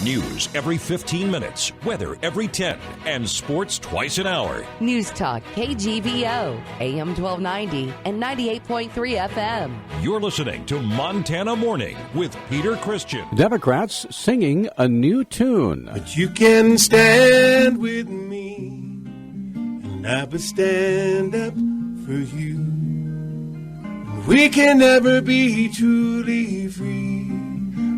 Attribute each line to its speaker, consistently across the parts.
Speaker 1: News every 15 minutes, weather every 10, and sports twice an hour.
Speaker 2: Newstalk, KGVO, AM 1290 and 98.3 FM.
Speaker 1: You're listening to Montana Morning with Peter Christian.
Speaker 3: Democrats singing a new tune.
Speaker 4: But you can stand with me, and I will stand up for you. We can never be truly free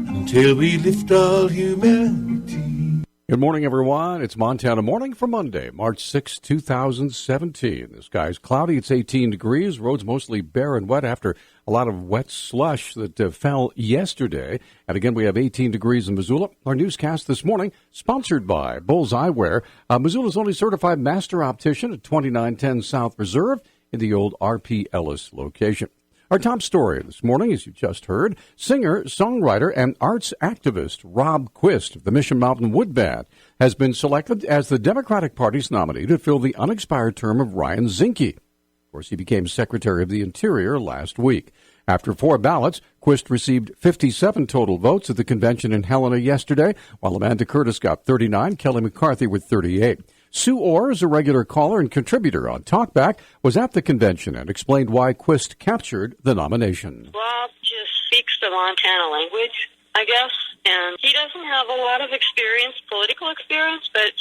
Speaker 4: until we lift all humanity.
Speaker 3: Good morning, everyone. It's Montana Morning for Monday, March 6, 2017. The sky's cloudy. It's 18 degrees. Roads mostly bare and wet after a lot of wet slush that fell yesterday. And again, we have 18 degrees in Missoula. Our newscast this morning, sponsored by Bulls Eyewear, Missoula's only certified master optician at 2910 South Reserve in the old R.P. Ellis location. Our top story this morning, as you just heard, singer, songwriter, and arts activist Rob Quist of the Mission Mountain Wood Band has been selected as the Democratic Party's nominee to fill the unexpired term of Ryan Zinke. Of course, he became Secretary of the Interior last week. After 4 ballots, Quist received 57 total votes at the convention in Helena yesterday, while Amanda Curtis got 39, Kelly McCarthy with 38. Sue Orr, is a regular caller and contributor on Talkback, was at the convention and explained why Quist captured the nomination.
Speaker 5: Rob just speaks the Montana language, I guess, and he doesn't have a lot of experience, political experience, but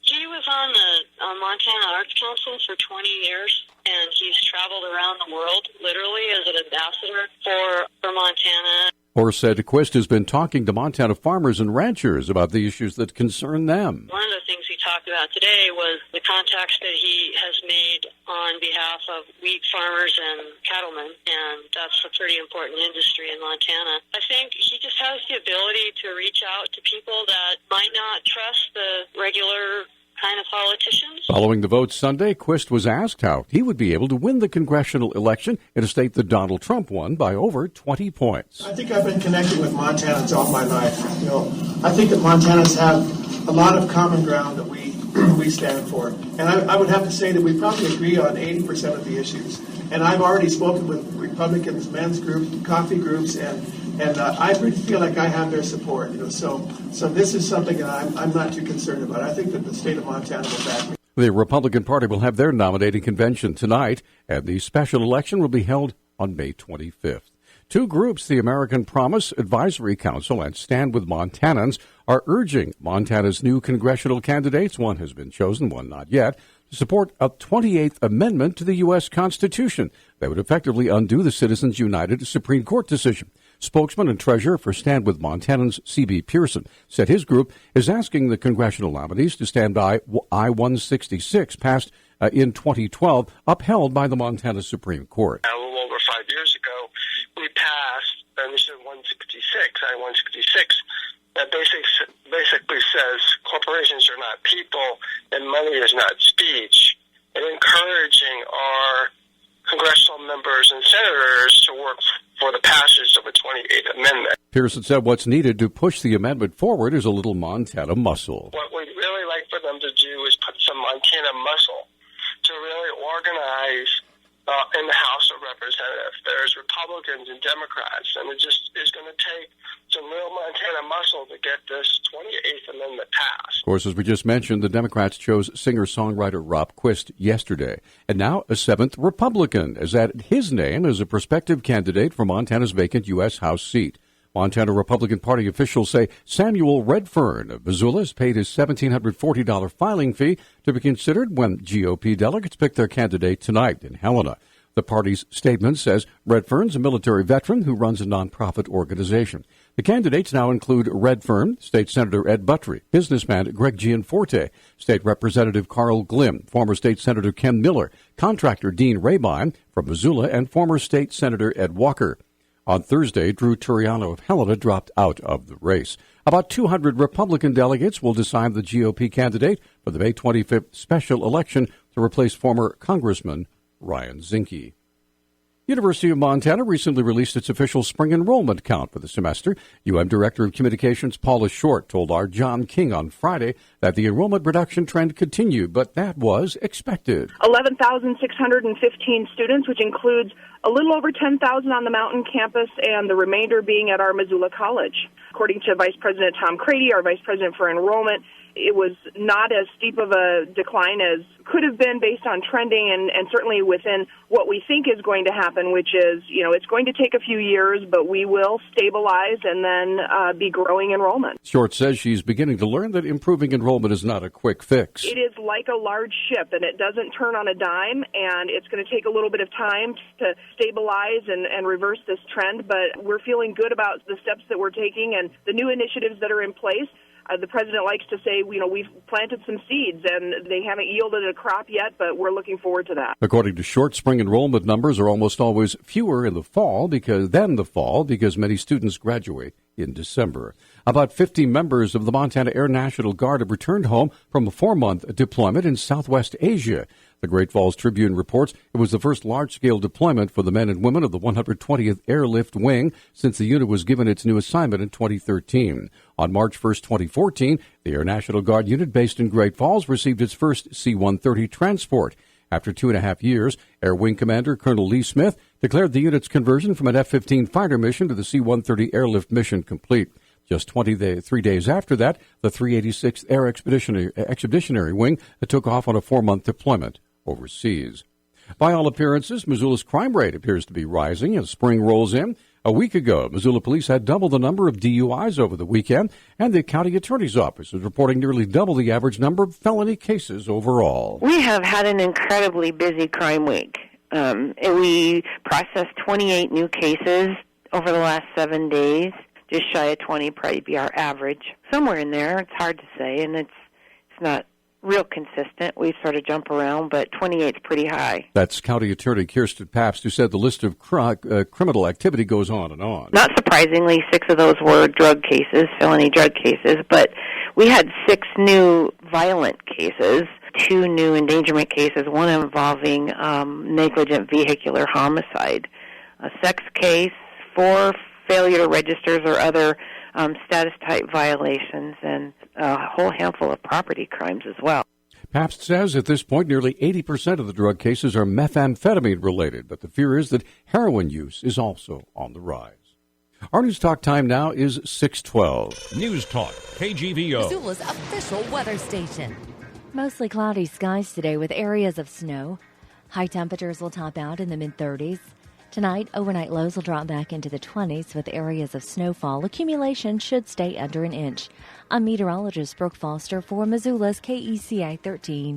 Speaker 5: he was on the Montana Arts Council for 20 years, and he's traveled around the world, literally, as an ambassador for Montana.
Speaker 3: Orr said Quist has been talking to Montana farmers and ranchers about the issues that concern them.
Speaker 5: One of the things he talked about today was the contacts that he has made on behalf of wheat farmers and cattlemen, and that's a pretty important industry in Montana. I think he just has the ability to reach out to people that might not trust the regular kind of politicians.
Speaker 3: Following the vote Sunday, Quist was asked how he would be able to win the congressional election in a state that Donald Trump won by over 20 points.
Speaker 6: I think I've been connecting with Montanans all my life. I think that Montanans have a lot of common ground that we stand for. And I would have to say that we probably agree on 80% of the issues. And I've already spoken with Republicans, men's groups, coffee groups, and I really feel like I have their support. So this is something that I'm not too concerned about. I think that the state of Montana will back me.
Speaker 3: The Republican Party will have their nominating convention tonight, and the special election will be held on May 25th. 2 groups, the American Promise Advisory Council and Stand with Montanans, are urging Montana's new congressional candidates, one has been chosen, one not yet, to support a 28th Amendment to the U.S. Constitution that would effectively undo the Citizens United Supreme Court decision. Spokesman and treasurer for Stand with Montanans, C.B. Pearson, said his group is asking the congressional nominees to stand by I-166, passed in 2012, upheld by the Montana Supreme Court.
Speaker 7: A little over 5 years ago, we passed Mission 166, I-166, that basically says corporations are not people and money is not speech, and encouraging our congressional members and senators to work for the passage of a 28th Amendment.
Speaker 3: Pearson said what's needed to push the amendment forward is a little Montana muscle.
Speaker 7: What we'd really like for them to do is put some Montana muscle to really organize in the House of Representatives. There's Republicans and Democrats, and it just is going to take some real Montana muscle to get this 28th Amendment passed.
Speaker 3: Of course, as we just mentioned, the Democrats chose singer-songwriter Rob Quist yesterday. And now a 7th Republican has added his name as a prospective candidate for Montana's vacant U.S. House seat. Montana Republican Party officials say Samuel Redfern of Missoula has paid his $1,740 filing fee to be considered when GOP delegates pick their candidate tonight in Helena. The party's statement says Redfern's a military veteran who runs a nonprofit organization. The candidates now include Redfern, State Senator Ed Buttrey, businessman Greg Gianforte, State Representative Carl Glim, former State Senator Ken Miller, contractor Dean Rabine from Missoula, and former State Senator Ed Walker. On Thursday, Drew Turiano of Helena dropped out of the race. About 200 Republican delegates will decide the GOP candidate for the May 25th special election to replace former Congressman Ryan Zinke. University of Montana recently released its official spring enrollment count for the semester. UM Director of Communications Paula Short told our John King on Friday that the enrollment reduction trend continued, but that was expected.
Speaker 8: 11,615 students, which includes a little over 10,000 on the Mountain campus and the remainder being at our Missoula College. According to Vice President Tom Crady, our Vice President for Enrollment, it was not as steep of a decline as could have been based on trending and certainly within what we think is going to happen, which is, it's going to take a few years, but we will stabilize and then be growing enrollment.
Speaker 3: Short says she's beginning to learn that improving enrollment is not a quick fix.
Speaker 8: It is like a large ship, and it doesn't turn on a dime, and it's going to take a little bit of time to stabilize and reverse this trend, but we're feeling good about the steps that we're taking and the new initiatives that are in place. The president likes to say, we've planted some seeds, and they haven't yielded a crop yet, but we're looking forward to that.
Speaker 3: According to Short, spring enrollment numbers are almost always fewer in the fall because many students graduate in December. About 50 members of the Montana Air National Guard have returned home from a 4-month deployment in Southwest Asia. The Great Falls Tribune reports it was the first large-scale deployment for the men and women of the 120th Airlift Wing since the unit was given its new assignment in 2013. On March 1, 2014, the Air National Guard unit based in Great Falls received its first C-130 transport. After 2.5 years, Air Wing Commander Colonel Lee Smith declared the unit's conversion from an F-15 fighter mission to the C-130 airlift mission complete. Just 23 days after that, the 386th Air Expeditionary Wing took off on a 4-month deployment overseas. By all appearances, Missoula's crime rate appears to be rising as spring rolls in. A week ago, Missoula police had double the number of DUIs over the weekend, and the county attorney's office is reporting nearly double the average number of felony cases overall.
Speaker 9: We have had an incredibly busy crime week. We processed 28 new cases over the last 7 days. Just shy of 20 probably be our average. Somewhere in there, it's hard to say, and it's not real consistent. We sort of jump around, but 28 is pretty high.
Speaker 3: That's County Attorney Kirsten Pabst, who said the list of criminal activity goes on and on.
Speaker 9: Not surprisingly, 6 of those were drug cases, felony drug cases, but we had 6 new violent cases, 2 new endangerment cases, one involving negligent vehicular homicide, a sex case, 4 failure to registers or other status-type violations, and a whole handful of property crimes as well.
Speaker 3: Pabst says at this point nearly 80% of the drug cases are methamphetamine-related, but the fear is that heroin use is also on the rise. Our News Talk time now is 6:12.
Speaker 1: News Talk, KGVO.
Speaker 2: Missoula's official weather station.
Speaker 10: Mostly cloudy skies today with areas of snow. High temperatures will top out in the mid-30s. Tonight, overnight lows will drop back into the 20s with areas of snowfall. Accumulation should stay under an inch. I'm meteorologist Brooke Foster for Missoula's KECI 13.